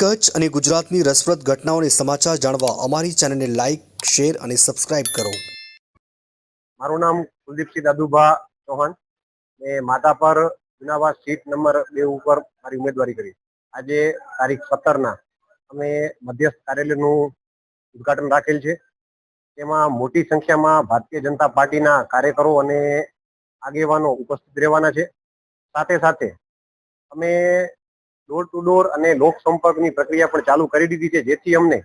કચ્છ અને ગુજરાતની રસપ્રદ ઘટનાઓને સમાચાર જાણવા અમારી ચેનલને લાઇક, શેર અને સબસ્ક્રાઇબ કરો. મારું નામ કુલદીપસિંહ દાદુભા ચૌહાણ. મેં માધાપર જુનાવાસ સીટ નંબર 2 ઉપર મારી ઉમેદવારી કરી. આજે તારીખ 17 અમે મધ્યસ્થ કાર્યાલયનું ઉદઘાટન રાખેલ છે. તેમાં મોટી સંખ્યામાં ભારતીય જનતા પાર્ટીના કાર્યકરો અને આગેવાનો ઉપસ્થિત રહેવાના છે. સાથે સાથે અમે ડોર ટુ ડોર અને લોક સંપર્કની પ્રક્રિયા પણ ચાલુ કરી દીધી છે, જેથી અમને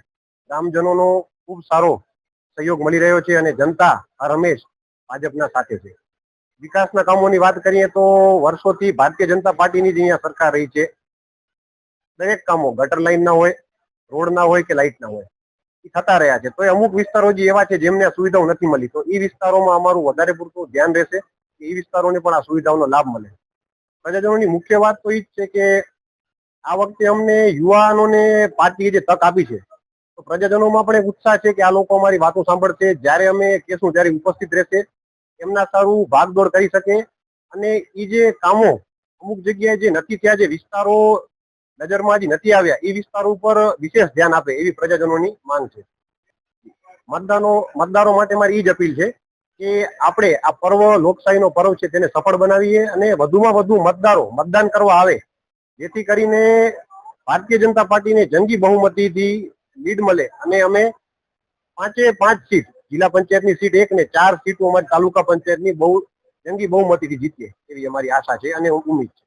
ગ્રામજનોનો ખૂબ સારો સહયોગ મળી રહ્યો છે અને જનતા હર હંમેશ ભાજપના સાથે છે. વિકાસના કામોની વાત કરીએ તો વર્ષોથી ભારતીય જનતા પાર્ટીની જ અહીંયા સરકાર રહી છે. દરેક કામો ગટર લાઈન ના હોય, રોડ ના હોય કે લાઇટ ના હોય, એ થતા રહ્યા છે. તો અમુક વિસ્તારો જે એવા છે જેમને આ સુવિધાઓ નથી મળી, તો એ વિસ્તારોમાં અમારું વધારે પૂરતું ધ્યાન રહેશે કે એ વિસ્તારોને પણ આ સુવિધાઓનો લાભ મળે. પ્રજાજનોની મુખ્ય વાત તો એ જ છે કે આ વખતે અમને યુવાનોને પાર્ટીએ જે તક આપી છે, તો પ્રજાજનોમાં પણ એક ઉત્સાહ છે કે આ લોકો અમારી વાતો સાંભળશે, જ્યારે અમે કહેશું ત્યારે ઉપસ્થિત રહેશે, એમના સારું ભાગદોડ કરી શકે અને એ જે કામો અમુક જગ્યાએ જે નથી થયા, જે વિસ્તારો નજરમાં હજી નથી આવ્યા, એ વિસ્તારો ઉપર વિશેષ ધ્યાન આપે એવી પ્રજાજનોની માંગ છે. મતદારો માટે મારી એ જ અપીલ છે કે આપણે આ પર્વ, લોકશાહીનો પર્વ છે, તેને સફળ બનાવીએ અને વધુમાં વધુ મતદારો મતદાન કરવા આવે, જેથી કરીને ભારતીય જનતા પાર્ટીને જંગી બહુમતીથી લીડ મળે અને અમે 5 સીટ, જિલ્લા પંચાયતની સીટ 1 ને 4 સીટો અમારી તાલુકા પંચાયતની જંગી બહુમતીથી જીતીએ એવી અમારી આશા છે અને ઉમ્મીદ છે.